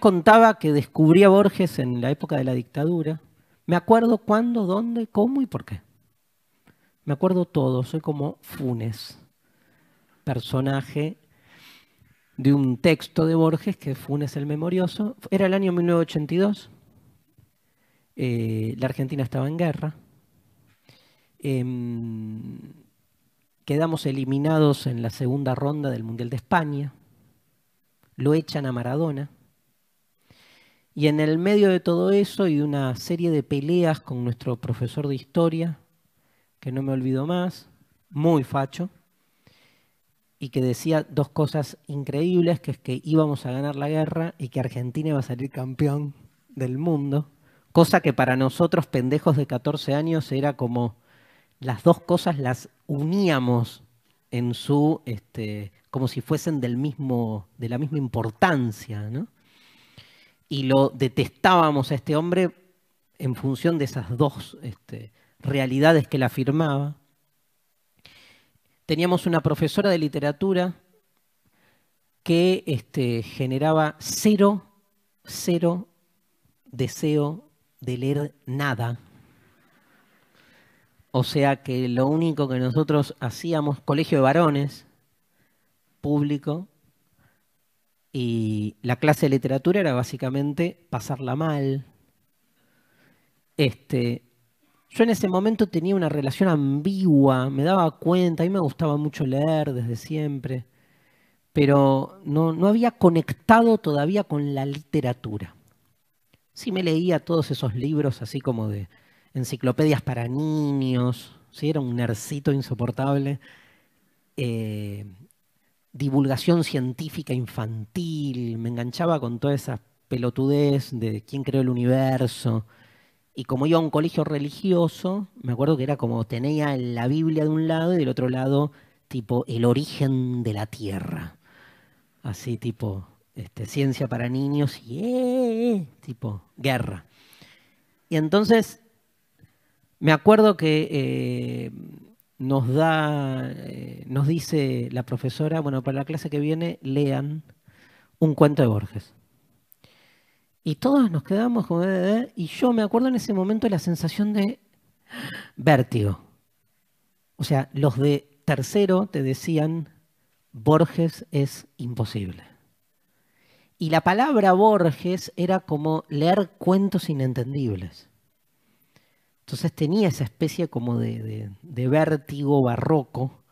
contaba que descubrí a Borges en la época de la dictadura. Me acuerdo cuándo, dónde, cómo y por qué. Me acuerdo todo, soy como Funes, personaje de un texto de Borges, que Funes el Memorioso. Era el año 1982, la Argentina estaba en guerra. Quedamos eliminados en la segunda ronda del Mundial de España. Lo echan a Maradona. Y en el medio de todo eso y de una serie de peleas con nuestro profesor de historia, que no me olvido más, muy facho, y que decía dos cosas increíbles, que es que íbamos a ganar la guerra y que Argentina iba a salir campeón del mundo, cosa que para nosotros, pendejos de 14 años, era como las dos cosas las uníamos en su, como si fuesen de la misma importancia, ¿no? Y lo detestábamos a este hombre en función de esas dos realidades que él afirmaba. Teníamos una profesora de literatura que generaba cero deseo de leer nada. O sea que lo único que nosotros hacíamos, colegio de varones, público, y la clase de literatura era básicamente pasarla mal. Yo en ese momento tenía una relación ambigua, me daba cuenta, a mí me gustaba mucho leer desde siempre, pero no había conectado todavía con la literatura. Sí me leía todos esos libros así como de enciclopedias para niños, ¿sí? Era un nerdcito insoportable. Divulgación científica infantil, me enganchaba con toda esa pelotudez de quién creó el universo. Y como iba a un colegio religioso, me acuerdo que era como tenía la Biblia de un lado y del otro lado tipo el origen de la Tierra. Así tipo ciencia para niños y tipo guerra. Y entonces me acuerdo que nos dice la profesora, bueno, para la clase que viene lean un cuento de Borges. Y todos nos quedamos como y yo me acuerdo en ese momento de la sensación de vértigo. O sea, los de tercero te decían Borges es imposible. Y la palabra Borges era como leer cuentos inentendibles. Entonces tenía esa especie como de vértigo barroco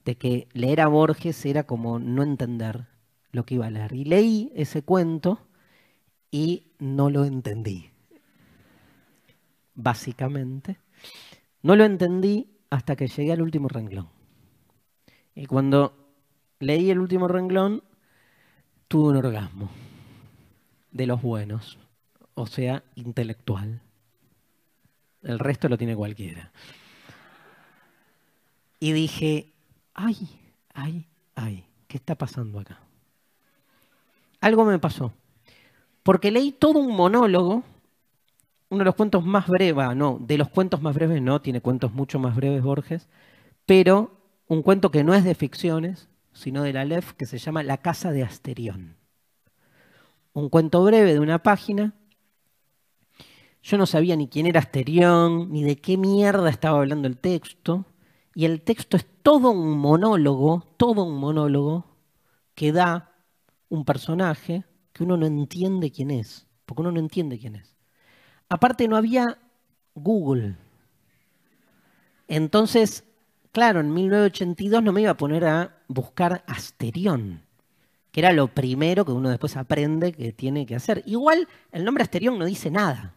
de que leer a Borges era como no entender lo que iba a leer. Y leí ese cuento y no lo entendí, básicamente. No lo entendí hasta que llegué al último renglón. Y cuando leí el último renglón, tuve un orgasmo de los buenos, o sea, intelectual. El resto lo tiene cualquiera. Y dije, ay, ¿qué está pasando acá? Algo me pasó. Porque leí todo un monólogo, uno de los cuentos más breves, no, de los cuentos más breves no, tiene cuentos mucho más breves Borges, pero un cuento que no es de ficciones, sino de la Aleph, que se llama La casa de Asterión. Un cuento breve de una página. Yo no sabía ni quién era Asterión, ni de qué mierda estaba hablando el texto. Y el texto es todo un monólogo que da un personaje que uno no entiende quién es, porque uno no entiende quién es. Aparte no había Google. Entonces, claro, en 1982 no me iba a poner a buscar Asterión, que era lo primero que uno después aprende que tiene que hacer. Igual el nombre Asterión no dice nada.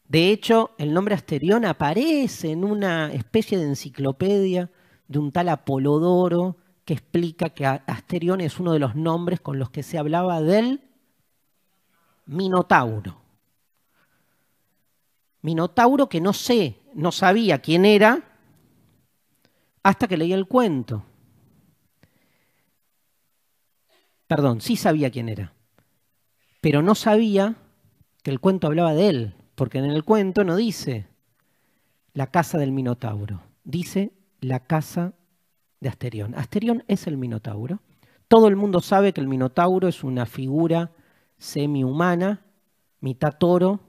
De hecho, el nombre Asterión aparece en una especie de enciclopedia de un tal Apolodoro que explica que Asterión es uno de los nombres con los que se hablaba del Minotauro. Minotauro que no sabía quién era hasta que leí el cuento. Perdón, sí sabía quién era, pero no sabía que el cuento hablaba de él, porque en el cuento no dice la casa del Minotauro, dice la casa de Asterión. Asterión es el Minotauro. Todo el mundo sabe que el Minotauro es una figura semi-humana, mitad toro,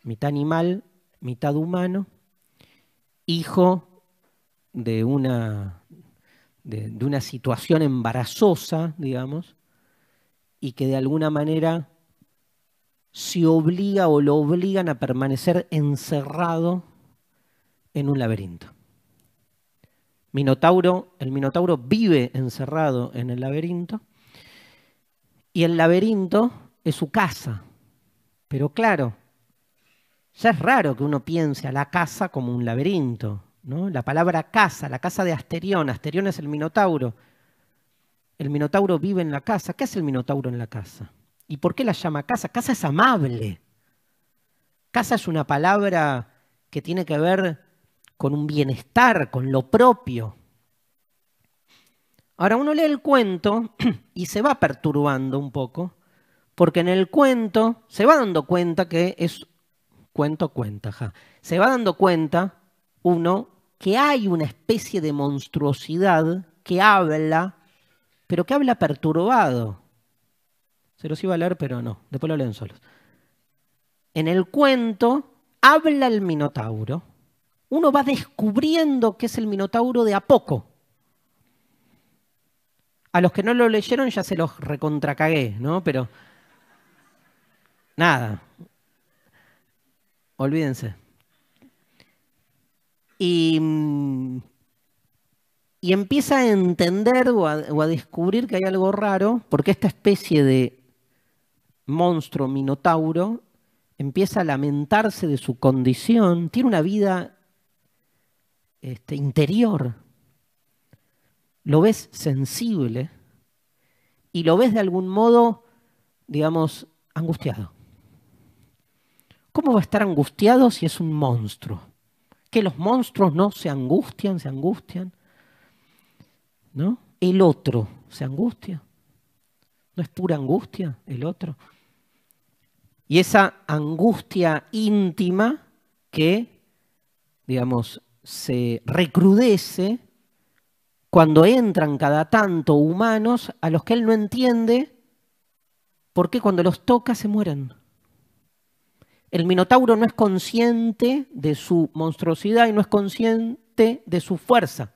mitad animal, mitad humano, hijo de una situación embarazosa, digamos, y que de alguna manera se obliga o lo obligan a permanecer encerrado en un laberinto. El Minotauro vive encerrado en el laberinto y el laberinto es su casa. Pero claro, ya es raro que uno piense a la casa como un laberinto, ¿no? La palabra casa, la casa de Asterión. Asterión es el Minotauro. El Minotauro vive en la casa. ¿Qué hace el Minotauro en la casa? ¿Y por qué la llama casa? Casa es amable. Casa es una palabra que tiene que ver con un bienestar, con lo propio. Ahora uno lee el cuento y se va perturbando un poco, porque en el cuento se va dando cuenta que es se va dando cuenta uno que hay una especie de monstruosidad que habla, pero que habla perturbado. Se los iba a leer, pero no, después lo leen solos. En el cuento habla el Minotauro. Uno va descubriendo que es el Minotauro de a poco. A los que no lo leyeron ya se los recontracagué, ¿no? Pero nada, olvídense. Y empieza a entender o a descubrir que hay algo raro, porque esta especie de monstruo minotauro empieza a lamentarse de su condición, tiene una vida interior, lo ves sensible y lo ves de algún modo, digamos, angustiado. ¿Cómo va a estar angustiado si es un monstruo? Que los monstruos no se angustian, ¿no? El otro se angustia. ¿No es pura angustia el otro? Y esa angustia íntima que, digamos, se recrudece cuando entran cada tanto humanos a los que él no entiende por qué cuando los toca se mueren. El Minotauro no es consciente de su monstruosidad y no es consciente de su fuerza.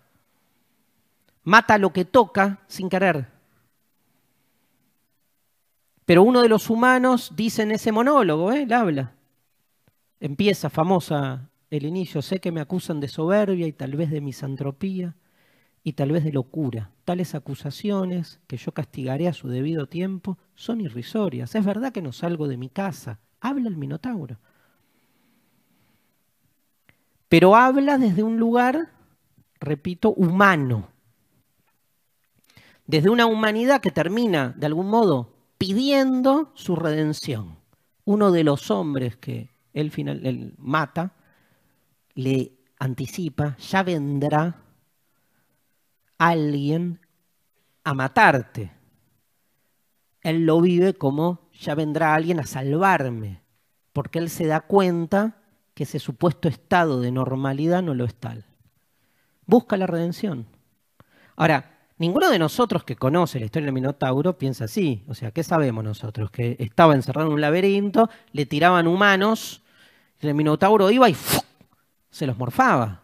Mata lo que toca sin querer. Pero uno de los humanos dice en ese monólogo, él habla. Empieza famosa el inicio, sé que me acusan de soberbia y tal vez de misantropía y tal vez de locura. Tales acusaciones, que yo castigaré a su debido tiempo, son irrisorias. Es verdad que no salgo de mi casa. Habla el Minotauro. Pero habla desde un lugar, repito, humano. Desde una humanidad que termina, de algún modo, pidiendo su redención. Uno de los hombres que él mata, le anticipa, ya vendrá alguien a matarte. Él lo vive como ya vendrá alguien a salvarme, porque él se da cuenta que ese supuesto estado de normalidad no lo es tal. Busca la redención. Ahora, ninguno de nosotros que conoce la historia del Minotauro piensa así. O sea, ¿qué sabemos nosotros? Que estaba encerrado en un laberinto, le tiraban humanos, y el Minotauro iba y ¡fuu! Se los morfaba.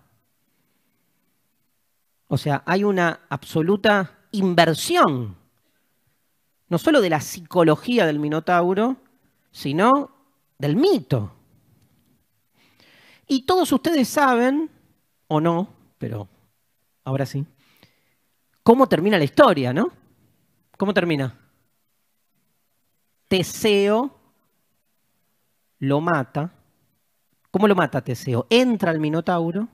O sea, hay una absoluta inversión, no solo de la psicología del Minotauro, sino del mito. Y todos ustedes saben, o no, pero ahora sí, cómo termina la historia, ¿no? ¿Cómo termina? Teseo lo mata. ¿Cómo lo mata Teseo? Entra al Minotauro.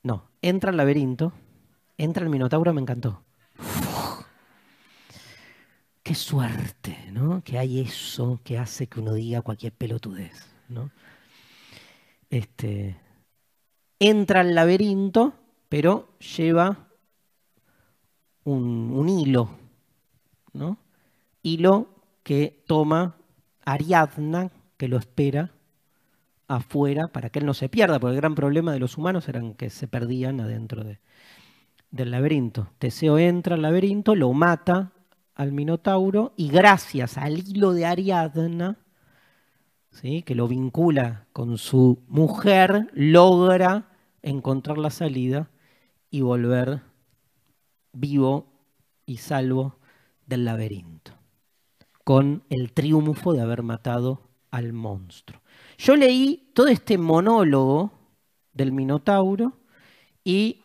No, entra al laberinto. Entra al Minotauro, me encantó. Uf, qué suerte, ¿no? Que hay eso que hace que uno diga cualquier pelotudez, ¿no? Entra al laberinto, pero lleva un hilo, ¿no? Hilo que toma Ariadna, que lo espera afuera para que él no se pierda, porque el gran problema de los humanos era que se perdían adentro del laberinto. Teseo entra al laberinto, lo mata al Minotauro y gracias al hilo de Ariadna, ¿sí?, que lo vincula con su mujer, logra encontrar la salida y volver vivo y salvo del laberinto, con el triunfo de haber matado al monstruo. Yo leí todo este monólogo del Minotauro y,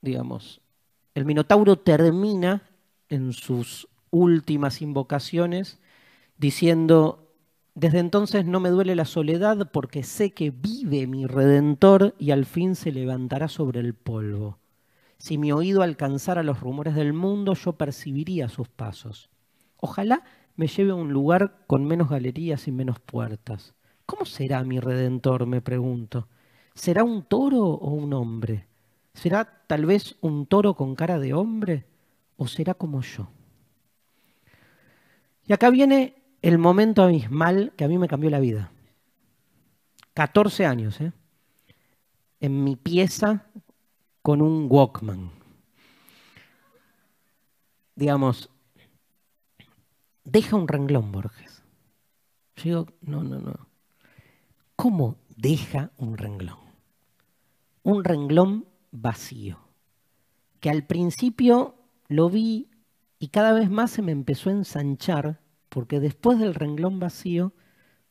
digamos, el Minotauro termina en sus últimas invocaciones diciendo: desde entonces no me duele la soledad porque sé que vive mi Redentor y al fin se levantará sobre el polvo. Si mi oído alcanzara los rumores del mundo, yo percibiría sus pasos. Ojalá me lleve a un lugar con menos galerías y menos puertas. ¿Cómo será mi Redentor?, me pregunto. ¿Será un toro o un hombre? ¿Será tal vez un toro con cara de hombre o será como yo? Y acá viene el momento abismal que a mí me cambió la vida. 14 años, en mi pieza con un Walkman. Digamos, deja un renglón, Borges. Yo digo, no. ¿Cómo deja un renglón? Un renglón vacío, que al principio lo vi y cada vez más se me empezó a ensanchar, porque después del renglón vacío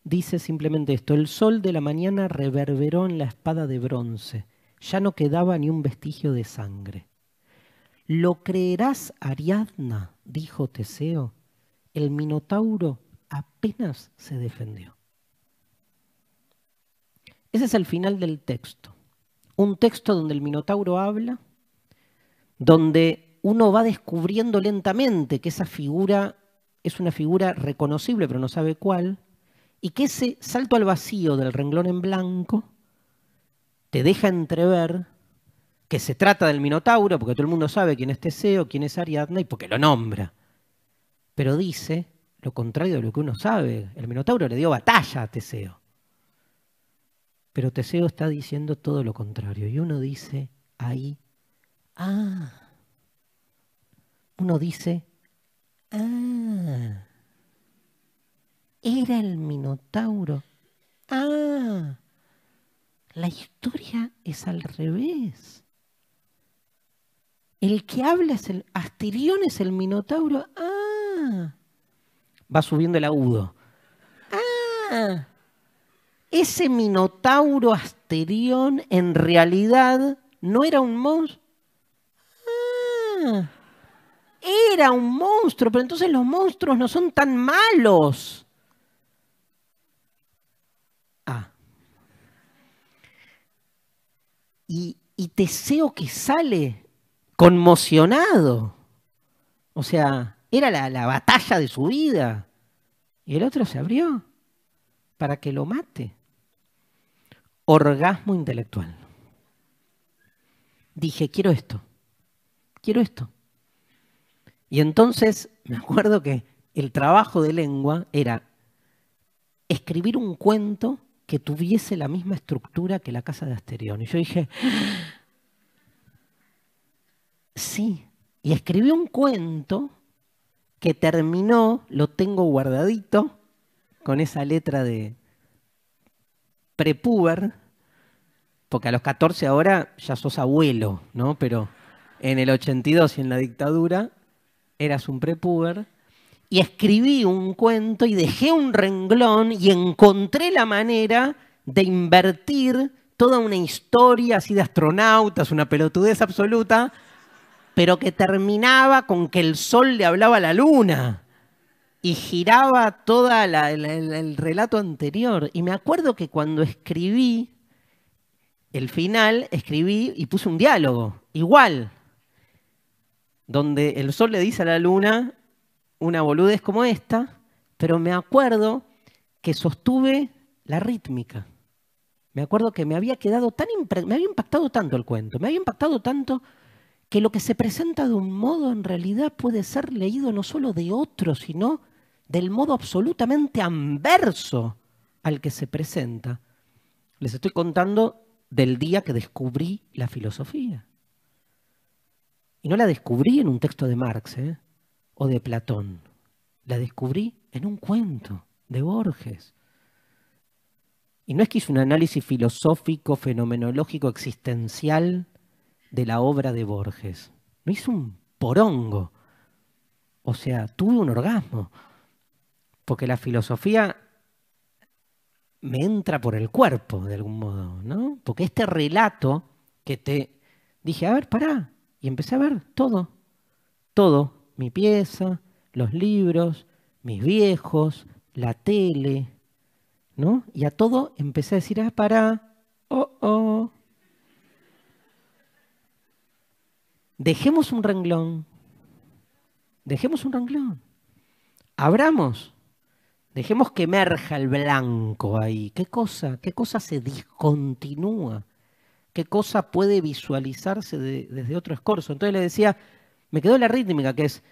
dice simplemente esto: el sol de la mañana reverberó en la espada de bronce, ya no quedaba ni un vestigio de sangre. ¿Lo creerás, Ariadna?, dijo Teseo. El Minotauro apenas se defendió. Ese es el final del texto. Un texto donde el Minotauro habla, donde uno va descubriendo lentamente que esa figura es una figura reconocible, pero no sabe cuál, y que ese salto al vacío del renglón en blanco te deja entrever que se trata del Minotauro, porque todo el mundo sabe quién es Teseo, quién es Ariadna, y porque lo nombra. Pero dice lo contrario de lo que uno sabe. El Minotauro le dio batalla a Teseo. Pero Teseo está diciendo todo lo contrario. Y uno dice ahí, uno dice, era el Minotauro. La historia es al revés. El que habla es el Asterión, es el Minotauro. Va subiendo el agudo. Ese Minotauro Asterión en realidad no era un monstruo. Era un monstruo, pero entonces los monstruos no son tan malos. Y Teseo que sale conmocionado. O sea, era la batalla de su vida. Y el otro se abrió para que lo mate. Orgasmo intelectual. Dije, quiero esto. Y entonces me acuerdo que el trabajo de lengua era escribir un cuento que tuviese la misma estructura que La casa de Asterión. Y yo dije, sí. Y escribí un cuento que terminó, lo tengo guardadito, con esa letra de prepúber, porque a los 14 ahora ya sos abuelo, ¿no? Pero en el 82 y en la dictadura eras un prepúber. Y escribí un cuento y dejé un renglón y encontré la manera de invertir toda una historia así de astronautas, una pelotudez absoluta, pero que terminaba con que el sol le hablaba a la luna y giraba todo el relato anterior. Y me acuerdo que cuando escribí el final, escribí y puse un diálogo, igual, donde el sol le dice a la luna una boludez como esta, pero me acuerdo que sostuve la rítmica. Me acuerdo que me había quedado me había impactado tanto el cuento, me había impactado tanto que lo que se presenta de un modo en realidad puede ser leído no solo de otro, sino del modo absolutamente anverso al que se presenta. Les estoy contando del día que descubrí la filosofía. Y no la descubrí en un texto de Marx, o de Platón. La descubrí en un cuento de Borges. Y no es que hice un análisis filosófico, fenomenológico, existencial de la obra de Borges. No hice un porongo. O sea, tuve un orgasmo. Porque la filosofía me entra por el cuerpo, de algún modo, ¿no? Porque este relato que te dije, a ver, pará. Y empecé a ver todo. Todo. Mi pieza, los libros, mis viejos, la tele, ¿no? Y a todo empecé a decir, ah, pará. Oh, oh. Dejemos un renglón. Dejemos un renglón. Abramos. Dejemos que emerja el blanco ahí. ¿Qué cosa? ¿Qué cosa se discontinúa? ¿Qué cosa puede visualizarse desde otro escorzo? Entonces le decía, me quedó la rítmica que es,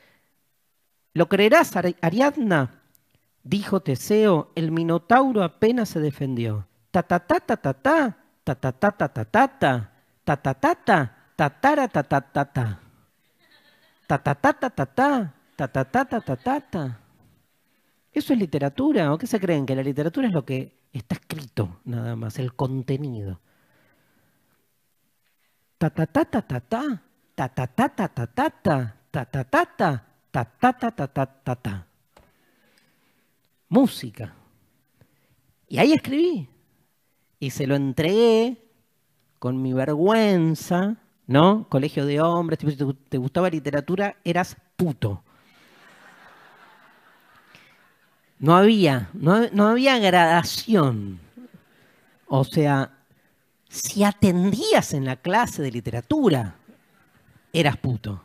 ¿lo creerás, Ariadna? Dijo Teseo, el Minotauro apenas se defendió. Ta ta ta ta ta ta, ta ta ta ta ta ta ta, ta ta ta ta, tatara ta ta ta ta, ta ta ta ta ta ta, ta ta ta ta ta ta ta. ¿Eso es literatura? ¿O qué se creen? Que la literatura es lo que está escrito, nada más, el contenido. Ta ta ta ta ta ta, ta ta ta ta ta ta ta, ta ta ta ta, ta ta ta ta ta ta ta. Música. Y ahí escribí. Y se lo entregué con mi vergüenza, ¿no? Colegio de hombres, si te gustaba literatura, eras puto. No había gradación. O sea, si atendías en la clase de literatura, eras puto.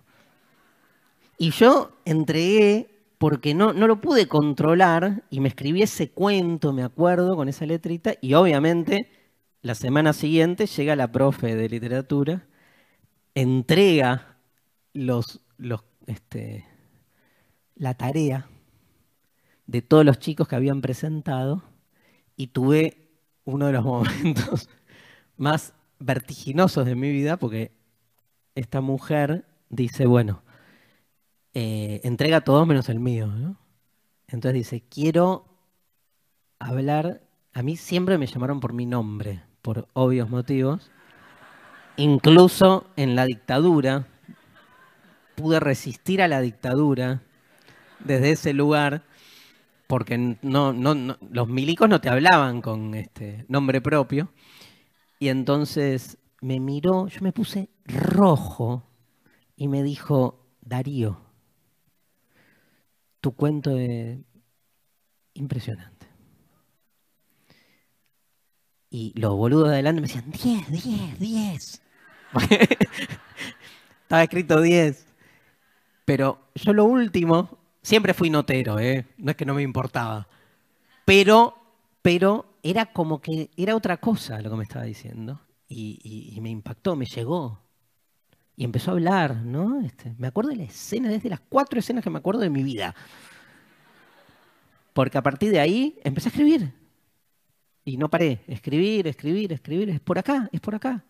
Y yo entregué porque no lo pude controlar y me escribí ese cuento, me acuerdo, con esa letrita, y obviamente la semana siguiente llega la profe de literatura, entrega la tarea de todos los chicos que habían presentado y tuve uno de los momentos más vertiginosos de mi vida porque esta mujer dice, bueno, entrega todos menos el mío, ¿no? Entonces dice, quiero hablar, a mí siempre me llamaron por mi nombre, por obvios motivos, incluso en la dictadura, pude resistir a la dictadura desde ese lugar, porque los milicos no te hablaban con nombre propio, y entonces me miró, yo me puse rojo, y me dijo, Darío, tu cuento es impresionante. Y los boludos de adelante me decían, 10, 10, 10. Estaba escrito 10. Pero yo lo último, siempre fui notero, no es que no me importaba. Pero era como que era otra cosa lo que me estaba diciendo. Y me impactó, me llegó. Y empezó a hablar, ¿no? Me acuerdo de la escena, desde las 4 escenas que me acuerdo de mi vida. Porque a partir de ahí empecé a escribir. Y no paré, escribir, escribir, escribir, es por acá, es por acá.